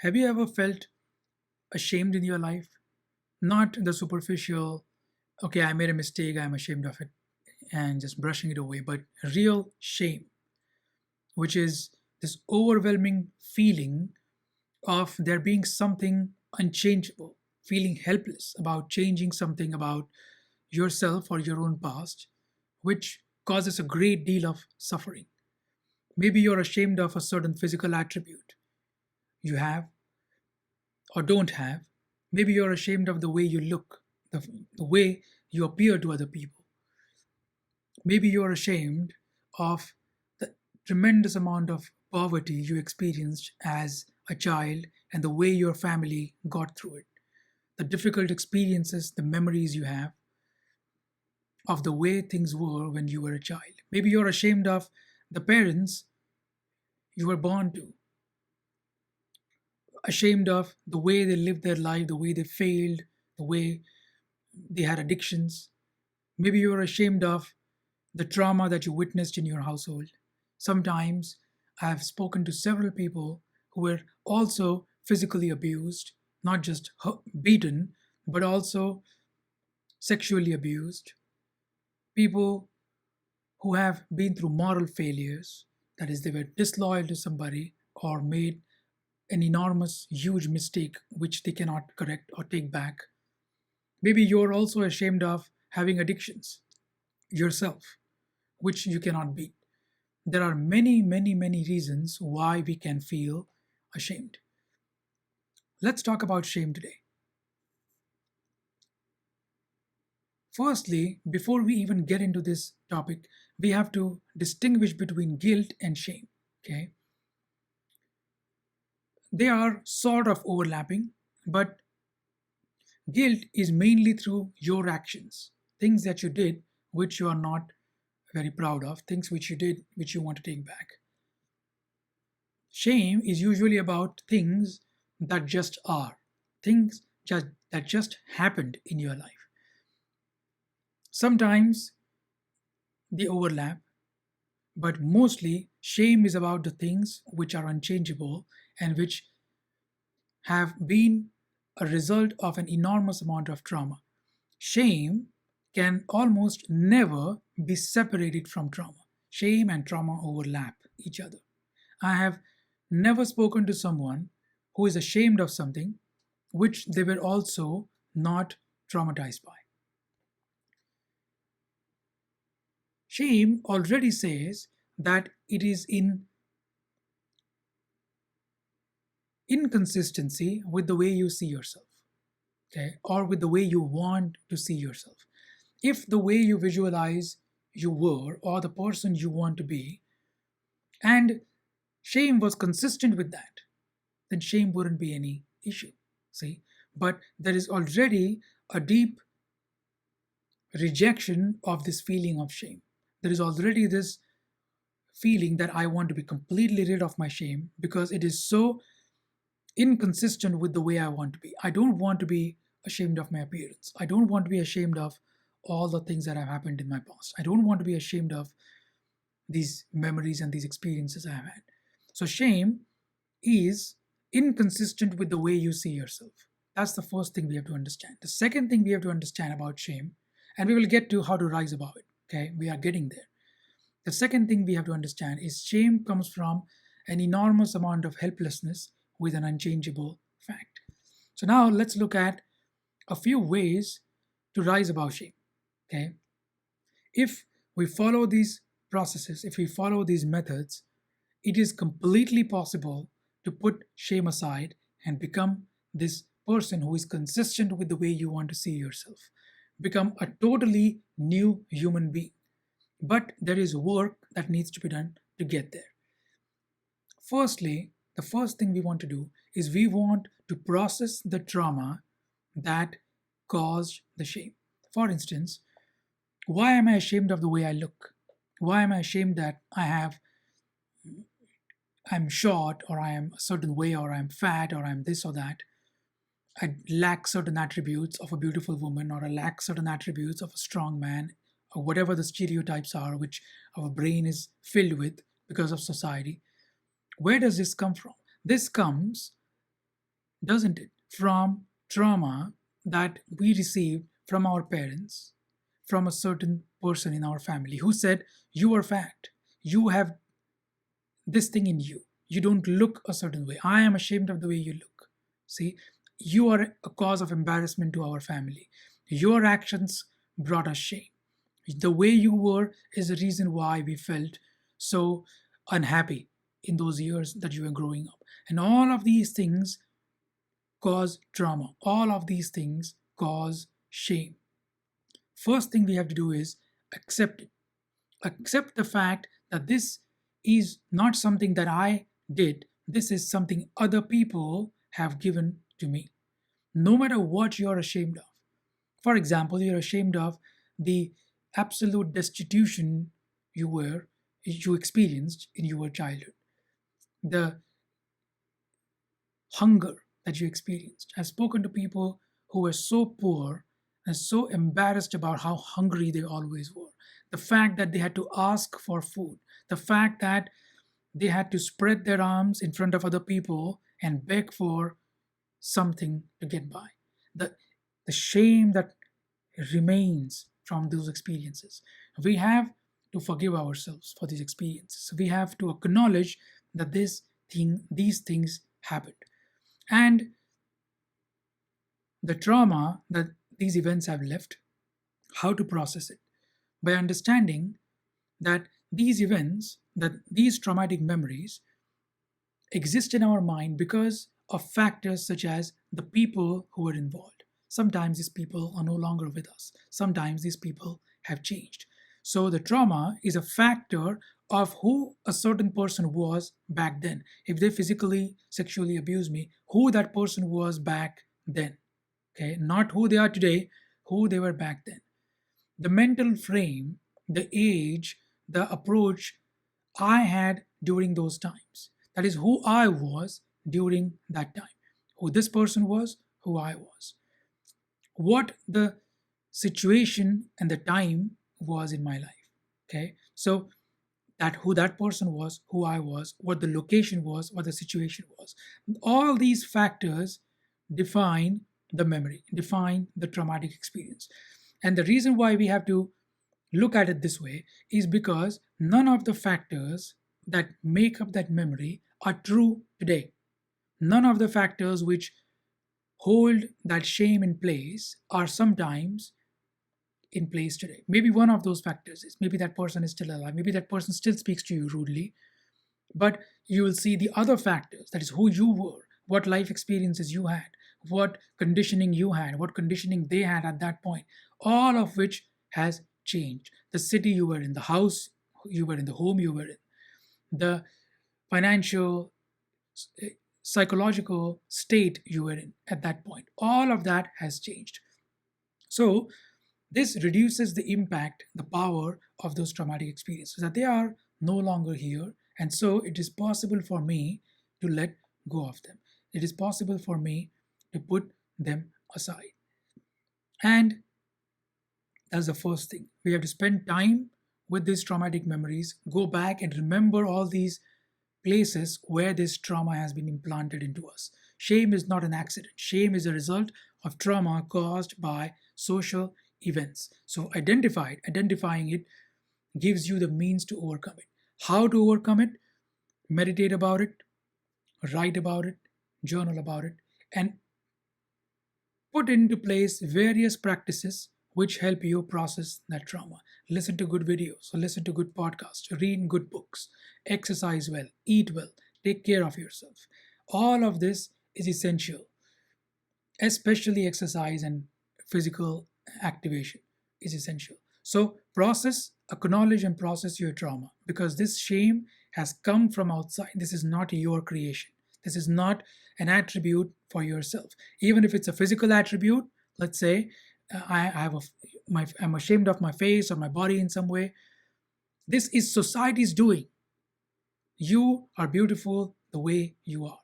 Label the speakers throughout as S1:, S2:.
S1: Have you ever felt ashamed in your life? Not the superficial, okay, I made a mistake, I'm ashamed of it, and just brushing it away, but real shame, which is this overwhelming feeling of there being something unchangeable, feeling helpless about changing something about yourself or your own past, which causes a great deal of suffering. Maybe you're ashamed of a certain physical attribute you have or don't have. Maybe you're ashamed of the way you look, the way you appear to other people. Maybe you're ashamed of the tremendous amount of poverty you experienced as a child and the way your family got through it, the difficult experiences, the memories you have of the way things were when you were a child. Maybe you're ashamed of the parents you were born to, ashamed of the way they lived their life, the way they failed, the way they had addictions. Maybe you're ashamed of the trauma that you witnessed in your household. Sometimes I have spoken to several people who were also physically abused, not just beaten, but also sexually abused. People who have been through moral failures, that is, they were disloyal to somebody or made an enormous, huge mistake which they cannot correct or take back. Maybe you're also ashamed of having addictions yourself, which you cannot beat. There are many, many, many reasons why we can feel ashamed. Let's talk about shame today. Firstly, before we even get into this topic, we have to distinguish between guilt and shame. Okay? They are sort of overlapping, but guilt is mainly through your actions, things that you did which you are not very proud of, things which you did which you want to take back. Shame is usually about things that just are, that just happened in your life. Sometimes they overlap, but mostly shame is about the things which are unchangeable and which have been a result of an enormous amount of trauma. Shame can almost never be separated from trauma. Shame and trauma overlap each other. I have never spoken to someone who is ashamed of something which they were also not traumatized by. Shame already says that it is in inconsistency with the way you see yourself, okay, or with the way you want to see yourself. If the way you visualize you were or the person you want to be, and shame was consistent with that, then shame wouldn't be any issue. See? But there is already a deep rejection of this feeling of shame. There is already this feeling that I want to be completely rid of my shame because it is so inconsistent with the way I want to be. I don't want to be ashamed of my appearance. I don't want to be ashamed of all the things that have happened in my past. I don't want to be ashamed of these memories and these experiences I have had. So, shame is inconsistent with the way you see yourself. That's the first thing we have to understand. The second thing we have to understand about shame, and we will get to how to rise above it. Okay, we are getting there. The second thing we have to understand is shame comes from an enormous amount of helplessness with an unchangeable fact. So now let's look at a few ways to rise above shame. Okay, if we follow these processes, if we follow these methods, it is completely possible to put shame aside and become this person who is consistent with the way you want to see yourself, become a totally new human being. But there is work that needs to be done to get there. Firstly, the first thing we want to do is we want to process the trauma that caused the shame. For instance, why am I ashamed of the way I look? Why am I ashamed that I'm short, or I am a certain way, or I'm fat, or I'm this or that? I lack certain attributes of a beautiful woman, or I lack certain attributes of a strong man, or whatever the stereotypes are which our brain is filled with because of society. Where does this come from? This comes doesn't it? From trauma that we received from our parents, from a certain person in our family who said, "You are fat. You have this thing in you. You don't look a certain way. I am ashamed of the way you look. See, you are a cause of embarrassment to our family. Your actions brought us shame. The way you were is the reason why we felt so unhappy in those years that you were growing up." And all of these things cause trauma. All of these things cause shame. First thing we have to do is accept it. Accept the fact that this is not something that I did, this is something other people have given to me. No matter what you're ashamed of. For example, you're ashamed of the absolute destitution you experienced in your childhood, the hunger that you experienced. I've spoken to people who were so poor and so embarrassed about how hungry they always were. The fact that they had to ask for food, the fact that they had to spread their arms in front of other people and beg for something to get by. The, the shame that remains from those experiences. We have to forgive ourselves for these experiences. We have to acknowledge that these things happened. And the trauma that these events have left, how to process it? By understanding that these traumatic memories exist in our mind because of factors such as the people who were involved. Sometimes these people are no longer with us. Sometimes these people have changed. So the trauma is a factor of who a certain person was back then. If they physically, sexually abused me, who that person was back then. Okay, not who they are today, who they were back then. The mental frame, the age, the approach I had during those times. That is who I was during that time. Who this person was, who I was. What the situation and the time was in my life. Okay. So that who that person was, who I was, what the location was, what the situation was. All these factors define the memory, define the traumatic experience. And the reason why we have to look at it this way is because none of the factors that make up that memory are true today. None of the factors which hold that shame in place are sometimes in place today. Maybe one of those factors is maybe that person is still alive, maybe that person still speaks to you rudely, but you will see the other factors, that is who you were, what life experiences you had, what conditioning you had, what conditioning they had at that point, all of which has changed. The city you were in, the house you were in, the home you were in, the financial, psychological state you were in at that point, all of that has changed. So this reduces the impact, the power of those traumatic experiences, that they are no longer here. And so it is possible for me to let go of them. It is possible for me to put them aside. And that's the first thing. We have to spend time with these traumatic memories, go back and remember all these places where this trauma has been implanted into us. Shame is not an accident. Shame is a result of trauma caused by social events. So identifying it gives you the means to overcome it. How to overcome it? Meditate about it, write about it, journal about it, and put into place various practices which help you process that trauma. Listen to good videos, listen to good podcasts, read good books, exercise well, eat well, take care of yourself. All of this is essential, especially exercise and physical activation is essential. So, acknowledge, and process your trauma because this shame has come from outside. This is not your creation. This is not an attribute for yourself. Even if it's a physical attribute, let's say I have I'm ashamed of my face or my body in some way. This is society's doing. You are beautiful the way you are.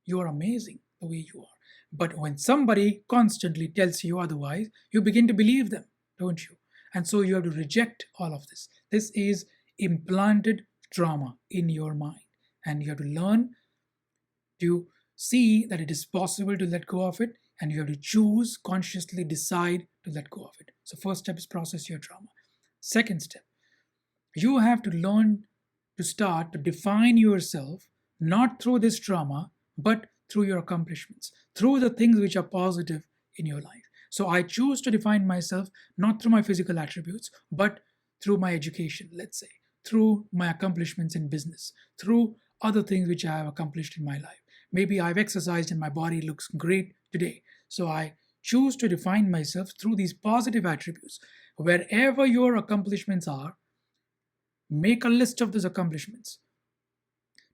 S1: You are amazing the way you are. But when somebody constantly tells you otherwise, you begin to believe them, don't you? And so you have to reject all of this. This is implanted trauma in your mind. And you have to learn to see that it is possible to let go of it, and you have to choose, consciously decide to let go of it. So, first step is process your trauma. Second step, you have to learn to start to define yourself not through this trauma, but through your accomplishments, through the things which are positive in your life. So I choose to define myself not through my physical attributes, but through my education, let's say, through my accomplishments in business, through other things which I have accomplished in my life. Maybe I've exercised and my body looks great today. So I choose to define myself through these positive attributes. Wherever your accomplishments are, make a list of those accomplishments.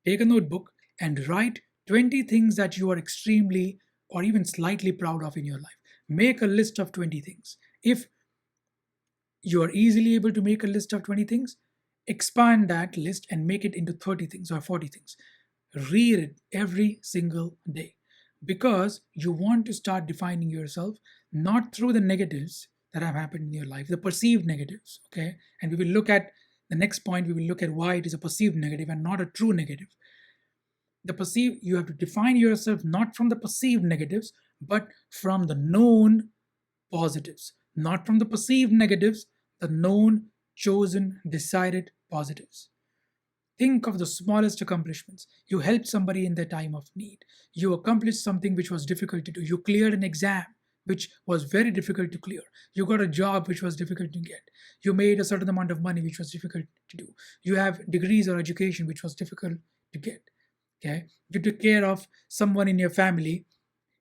S1: Take a notebook and write 20 things that you are extremely or even slightly proud of in your life. Make a list of 20 things. If you are easily able to make a list of 20 things, expand that list and make it into 30 things or 40 things. Read it every single day because you want to start defining yourself not through the negatives that have happened in your life, the perceived negatives. Okay. And we will look at the next point, we will look at why it is a perceived negative and not a true negative. The perceived, you have to define yourself not from the perceived negatives, but from the known positives, not from the perceived negatives, the known, chosen, decided positives. Think of the smallest accomplishments. You helped somebody in their time of need. You accomplished something which was difficult to do. You cleared an exam which was very difficult to clear. You got a job which was difficult to get. You made a certain amount of money which was difficult to do. You have degrees or education which was difficult to get. Okay? You took care of someone in your family.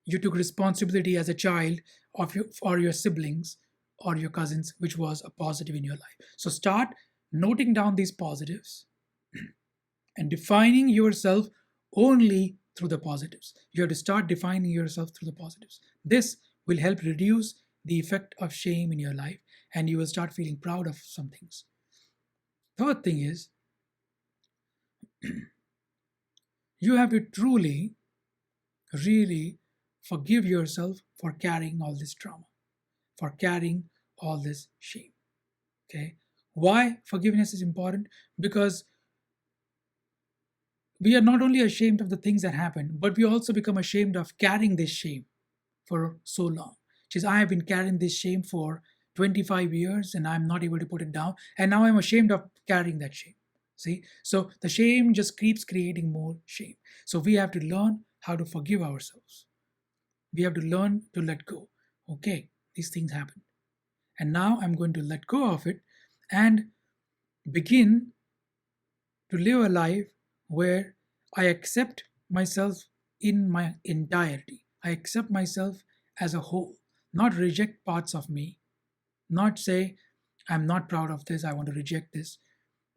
S1: You took responsibility as a child of your or your siblings or your cousins, which was a positive in your life. So start noting down these positives and defining yourself only through the positives. You have to start defining yourself through the positives. This will help reduce the effect of shame in your life and you will start feeling proud of some things. Third thing is, you have to truly, really forgive yourself for carrying all this trauma, for carrying all this shame. Okay? Why forgiveness is important? Because we are not only ashamed of the things that happen, but we also become ashamed of carrying this shame for so long. Which is, I have been carrying this shame for 25 years and I'm not able to put it down. And now I'm ashamed of carrying that shame. See? So the shame just keeps creating more shame. So we have to learn how to forgive ourselves. We have to learn to let go. Okay, these things happen. And now I'm going to let go of it and begin to live a life where I accept myself in my entirety. I accept myself as a whole, not reject parts of me, not say, I'm not proud of this, I want to reject this,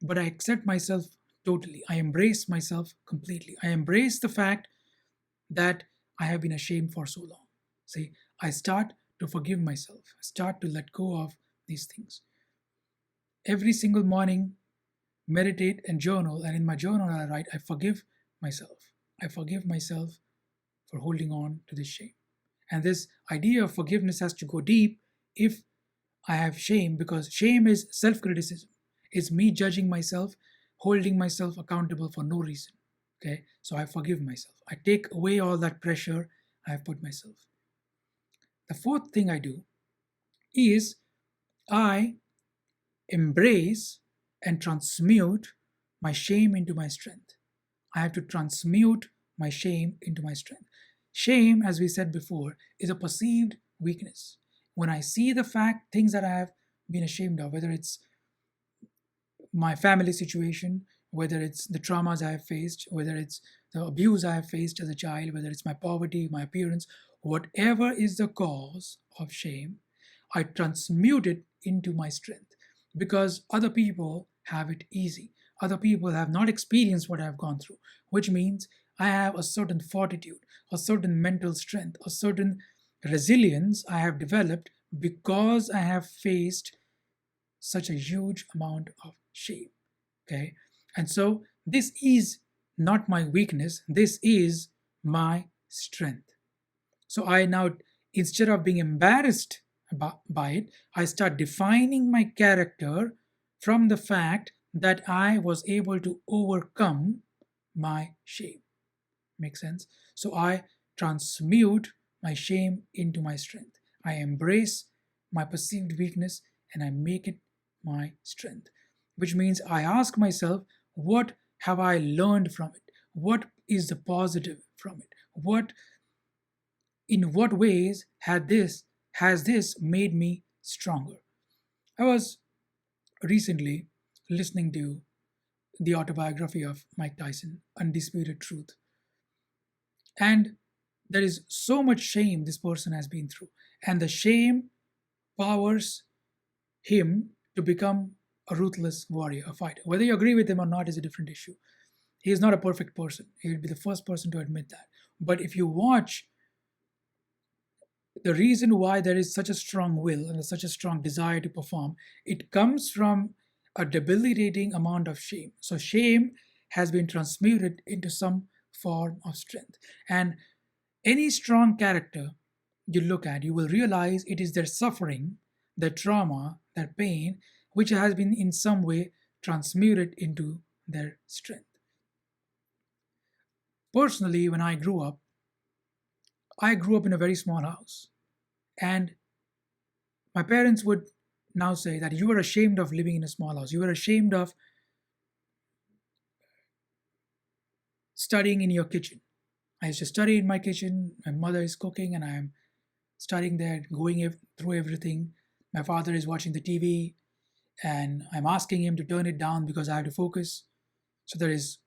S1: but I accept myself totally. I embrace myself completely. I embrace the fact that I have been ashamed for so long. See, I start to forgive myself, I start to let go of these things. Every single morning, meditate and journal, and in my journal I write, I forgive myself. I forgive myself for holding on to this shame. And this idea of forgiveness has to go deep if I have shame, because shame is self criticism. It's me judging myself, holding myself accountable for no reason. Okay, so I forgive myself. I take away all that pressure I have put myself. The fourth thing I do is I embrace and transmute my shame into my strength. I have to transmute my shame into my strength. Shame, as we said before, is a perceived weakness. When I see the fact, things that I have been ashamed of, whether it's my family situation, whether it's the traumas I have faced, whether it's the abuse I have faced as a child, whether it's my poverty, my appearance, whatever is the cause of shame, I transmute it into my strength because other people have it easy. Other people have not experienced what I've gone through, which means I have a certain fortitude, a certain mental strength, a certain resilience I have developed because I have faced such a huge amount of shame. Okay, and so this is not my weakness, this is my strength. So I now, instead of being embarrassed by it, I start defining my character from the fact that I was able to overcome my shame. Make sense? So I transmute my shame into my strength. I embrace my perceived weakness and I make it my strength, which means I ask myself, what have I learned from it? What is the positive from it? In what ways has this made me stronger? I was recently listening to the autobiography of Mike Tyson, Undisputed Truth, and there is so much shame this person has been through, and the shame powers him to become a ruthless warrior, a fighter. Whether you agree with him or not is a different issue. He is not a perfect person. He will be the first person to admit that. But if you watch, the reason why there is such a strong will and such a strong desire to perform, it comes from a debilitating amount of shame. So shame has been transmuted into some form of strength. And any strong character you look at, you will realize it is their suffering, their trauma, their pain, which has been in some way transmuted into their strength. Personally, when I grew up in a very small house. And my parents would now say that you are ashamed of living in a small house. You are ashamed of studying in your kitchen. I used to study in my kitchen. My mother is cooking and I am studying there, through everything. My father is watching the TV and I'm asking him to turn it down because I have to focus. So there is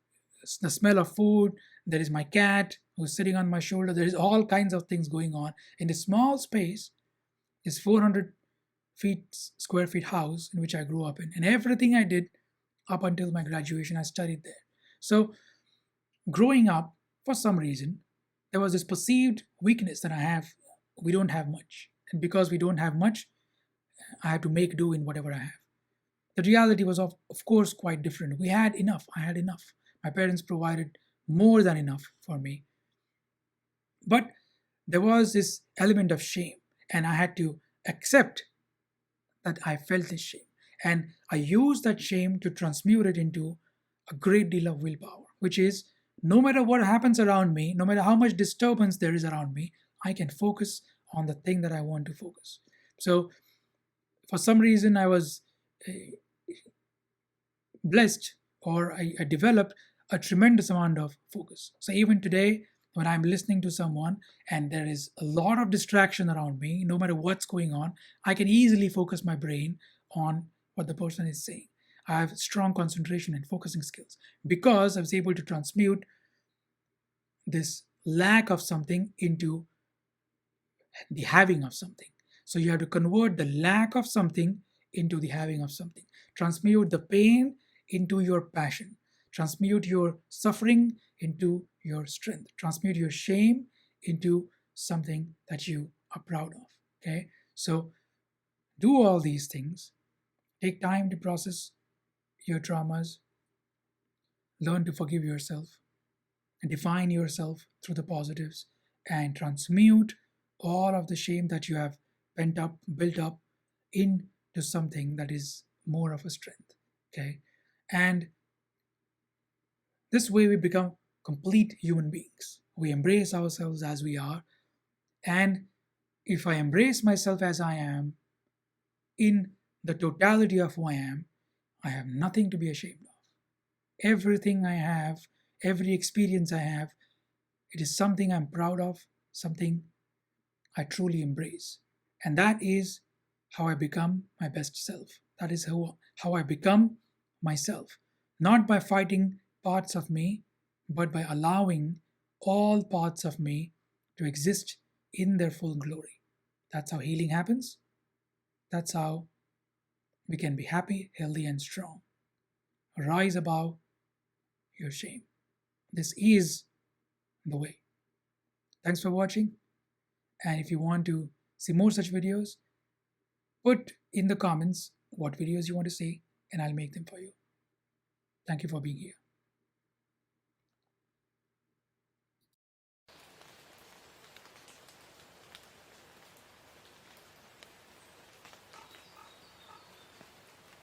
S1: the smell of food. There is my cat who's sitting on my shoulder. There is all kinds of things going on in a small space. Is 400 square feet house in which I grew up in, and everything I did up until my graduation, I studied there. So growing up, for some reason, there was this perceived weakness that I have. We don't have much, and because we don't have much, I have to make do in whatever I have. The reality was, of course, quite different. We had enough. I had enough. My parents provided more than enough for me. But there was this element of shame, and I had to accept that I felt this shame. And I used that shame to transmute it into a great deal of willpower, which is no matter what happens around me, no matter how much disturbance there is around me, I can focus on the thing that I want to focus. So, for some reason, I was uh, blessed, or I developed a tremendous amount of focus. So even today, when I'm listening to someone and there is a lot of distraction around me, no matter what's going on, I can easily focus my brain on what the person is saying. I have strong concentration and focusing skills because I was able to transmute this lack of something into the having of something. So you have to convert the lack of something into the having of something. Transmute the pain into your passion. Transmute your suffering into your strength. Transmute your shame into something that you are proud of. Okay? So do all these things. Take time to process your traumas. Learn to forgive yourself. And define yourself through the positives and transmute all of the shame that you have built up into something that is more of a strength. Okay? And this way we become complete human beings. We embrace ourselves as we are. And if I embrace myself as I am, in the totality of who I have nothing to be ashamed of. Everything I have, every experience I have, it is something I'm proud of, something I truly embrace. And that is how I become my best self. That is how I become myself. Not by fighting parts of me, but by allowing all parts of me to exist in their full glory. That's how healing happens. That's how we can be happy, healthy, and strong. Rise above your shame. This is the way. Thanks for watching. And if you want to see more such videos, put in the comments what videos you want to see, and I'll make them for you. Thank you for being here.